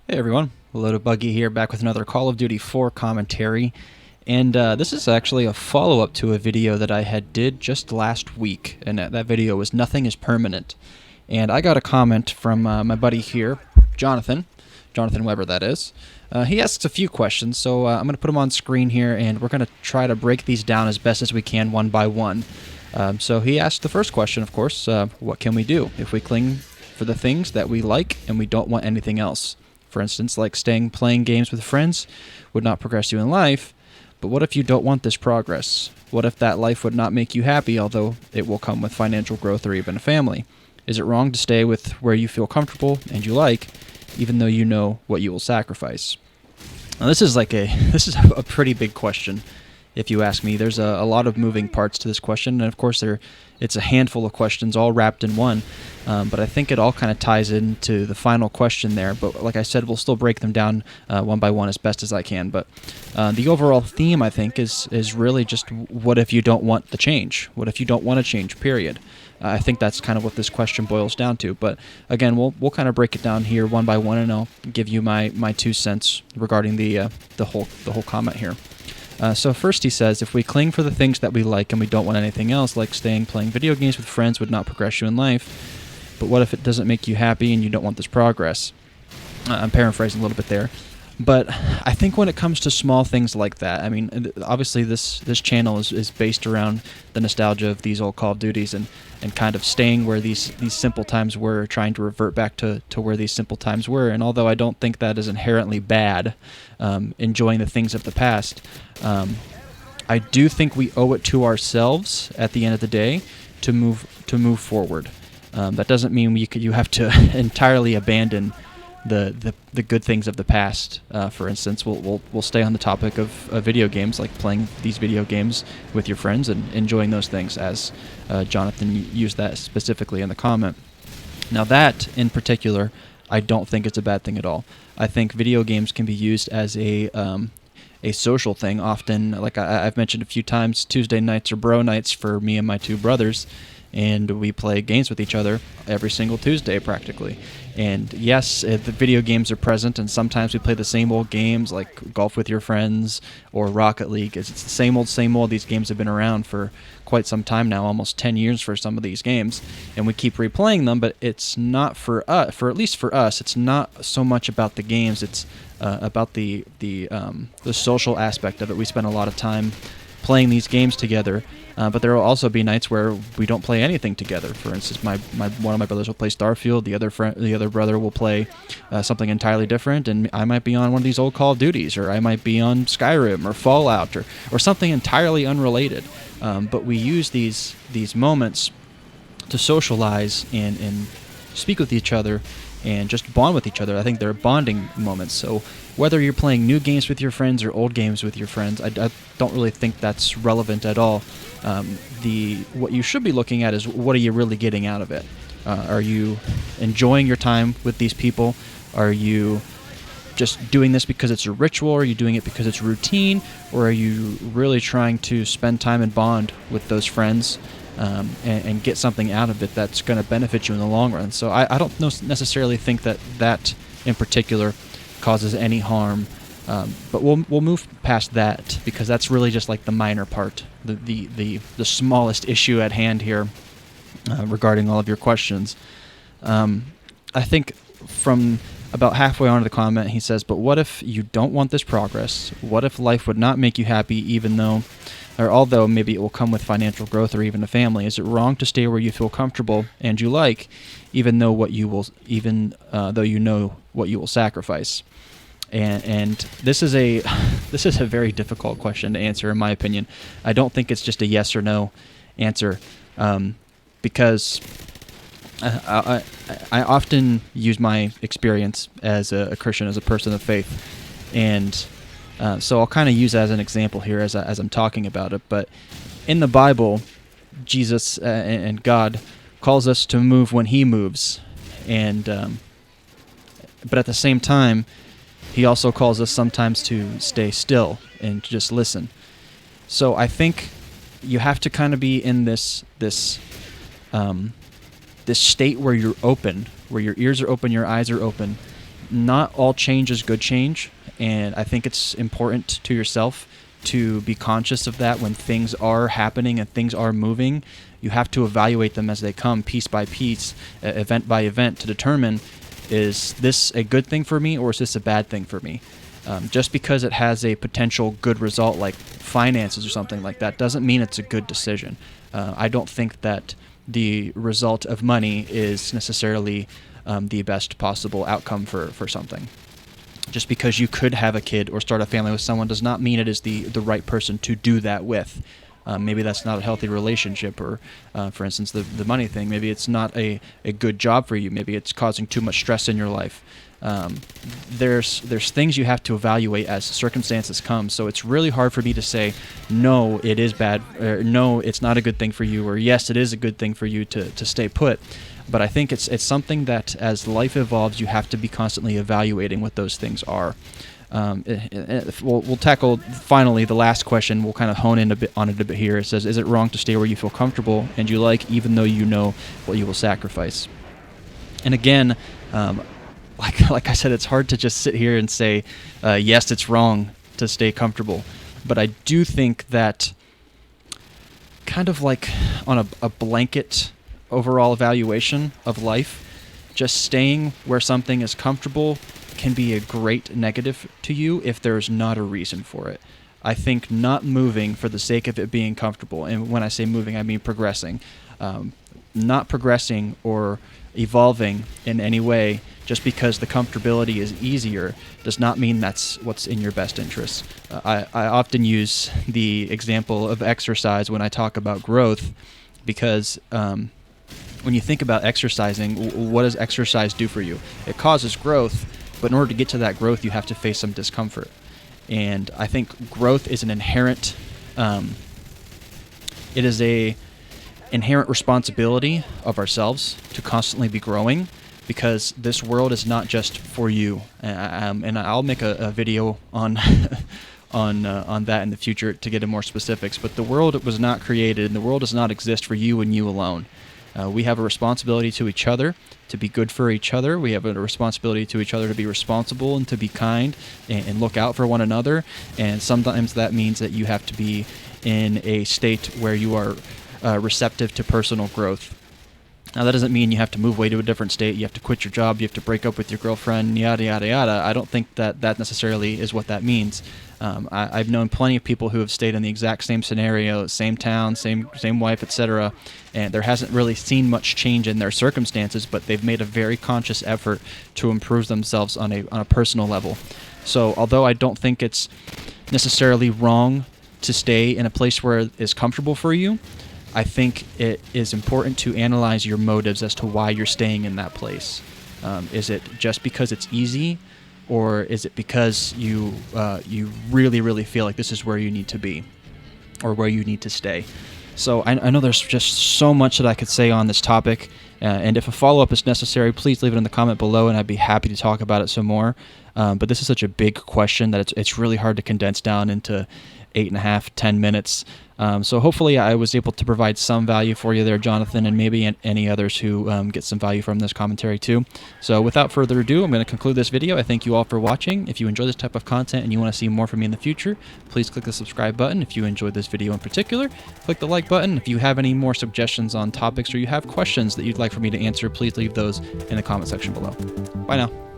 Hey everyone, hello to Buggy here, back with another Call of Duty 4 commentary. And this is actually a follow-up to a video that I had did just last week, and that video was Nothing is Permanent. And I got a comment from my buddy here, Jonathan Weber that is. He asks a few questions, so I'm going to put them on screen here, and we're going to try to break these down as best as we can one by one. So he asked the first question, of course, what can we do if we cling for the things that we like and we don't want anything else? For instance, like playing games with friends would not progress you in life, but what if you don't want this progress? What if that life would not make you happy, although it will come with financial growth or even a family? Is it wrong to stay with where you feel comfortable and you like, even though you know what you will sacrifice? Now, this is a pretty big question, if you ask me. There's a lot of moving parts to this question, and of course it's a handful of questions all wrapped in one. But I think it all kind of ties into the final question there. But like I said, we'll still break them down one by one as best as I can. But the overall theme, I think, is really just what if you don't want the change? What if you don't want to change, period? I think that's kind of what this question boils down to. But again, we'll kind of break it down here one by one, and I'll give you my 2 cents regarding the whole comment here. So first he says, if we cling for the things that we like and we don't want anything else, like playing video games with friends would not progress you in life. But what if it doesn't make you happy and you don't want this progress? I'm paraphrasing a little bit there. But I think when it comes to small things like that, I mean, obviously this channel is based around the nostalgia of these old Call of Duties and kind of staying where these simple times were, trying to revert back to where these simple times were. And although I don't think that is inherently bad, enjoying the things of the past, I do think we owe it to ourselves at the end of the day to move forward. That doesn't mean you have to entirely abandon the good things of the past. For instance, we'll stay on the topic of video games, like playing these video games with your friends and enjoying those things, as Jonathan used that specifically in the comment. Now that, in particular, I don't think it's a bad thing at all. I think video games can be used as a social thing. Often, like I've mentioned a few times, Tuesday nights are bro nights for me and my 2 brothers, and we play games with each other every single Tuesday practically. And yes, the video games are present, and sometimes we play the same old games like Golf with Your Friends or Rocket League. It's the same old. These games have been around for quite some time now, almost 10 years for some of these games, and we keep replaying them, but it's not for us, at least for us, it's not so much about the games, it's about the social aspect of it. We spend a lot of time playing these games together, but there will also be nights where we don't play anything together. For instance, one of my brothers will play Starfield, the other brother will play something entirely different, and I might be on one of these old Call of Duties, or I might be on Skyrim or Fallout, or something entirely unrelated. But we use these moments to socialize and speak with each other and just bond with each other. I think they're bonding moments. So whether you're playing new games with your friends or old games with your friends, I don't really think that's relevant at all. What you should be looking at is, what are you really getting out of it? Are you enjoying your time with these people? Are you just doing this because it's a ritual? Are you doing it because it's routine? Or are you really trying to spend time and bond with those friends and get something out of it that's going to benefit you in the long run? So I don't necessarily think that in particular causes any harm, but we'll move past that, because that's really just like the minor part, the smallest issue at hand here regarding all of your questions. I think from about halfway on to the comment, he says, but what if you don't want this progress? What if life would not make you happy, although maybe it will come with financial growth or even a family? Is it wrong to stay where you feel comfortable and you like, even though though you know what you will sacrifice? And this is a very difficult question to answer, in my opinion. I don't think it's just a yes or no answer, because I often use my experience as a Christian, as a person of faith, and so I'll kind of use that as an example here as I'm talking about it. But in the Bible, Jesus and God calls us to move when He moves, and but at the same time, He also calls us sometimes to stay still and just listen. So I think you have to kind of be in this state where you're open, where your ears are open, your eyes are open. not all change is good change, and I think it's important to yourself to be conscious of that when things are happening and things are moving. You have to evaluate them as they come, piece by piece, event by event, to determine, is this a good thing for me or is this a bad thing for me? Just because it has a potential good result like finances or something like that doesn't mean it's a good decision. I don't think that the result of money is necessarily the best possible outcome for something. Just because you could have a kid or start a family with someone does not mean it is the right person to do that with. Maybe that's not a healthy relationship, or for instance, the money thing. Maybe it's not a good job for you. Maybe it's causing too much stress in your life. There's things you have to evaluate as circumstances come. So it's really hard for me to say, no, it is bad, or no, it's not a good thing for you, or yes, it is a good thing for you to stay put. But I think it's something that as life evolves, you have to be constantly evaluating what those things are. We'll tackle finally the last question. We'll kind of hone in on it a bit here. It says, is it wrong to stay where you feel comfortable and you like, even though you know what you will sacrifice? And again, like I said, it's hard to just sit here and say, yes, it's wrong to stay comfortable. But I do think that kind of like on a blanket overall evaluation of life, just staying where something is comfortable can be a great negative to you if there's not a reason for it. I think not moving for the sake of it being comfortable, and when I say moving, I mean progressing, not progressing or evolving in any way just because the comfortability is easier does not mean that's what's in your best interest. I often use the example of exercise when I talk about growth, because when you think about exercising, what does exercise do for you? It causes growth, but in order to get to that growth, you have to face some discomfort. And I think growth is an inherent, it is a inherent responsibility of ourselves to constantly be growing, because this world is not just for you. And I'll make a video on on that in the future to get into more specifics. But the world was not created, and the world does not exist for you and you alone. We have a responsibility to each other to be good for each other. We have a responsibility to each other to be responsible and to be kind and look out for one another. And sometimes that means that you have to be in a state where you are receptive to personal growth. Now, that doesn't mean you have to move away to a different state, you have to quit your job, you have to break up with your girlfriend, yada, yada, yada. I don't think that necessarily is what that means. I've known plenty of people who have stayed in the exact same scenario, same town, same wife, etc., and there hasn't really seen much change in their circumstances, but they've made a very conscious effort to improve themselves on a personal level. So although I don't think it's necessarily wrong to stay in a place where it is comfortable for you, I think it is important to analyze your motives as to why you're staying in that place. Is it just because it's easy, or is it because you really, really feel like this is where you need to be, or where you need to stay? So I know there's just so much that I could say on this topic, and if a follow-up is necessary, please leave it in the comment below, and I'd be happy to talk about it some more. But this is such a big question that it's really hard to condense down into 8.5, 10 minutes. So hopefully I was able to provide some value for you there, Jonathan, and maybe any others who get some value from this commentary too. So without further ado, I'm going to conclude this video. I thank you all for watching. If you enjoy this type of content and you want to see more from me in the future, please click the subscribe button. If you enjoyed this video in particular, click the like button. If you have any more suggestions on topics or you have questions that you'd like for me to answer, please leave those in the comment section below. Bye now.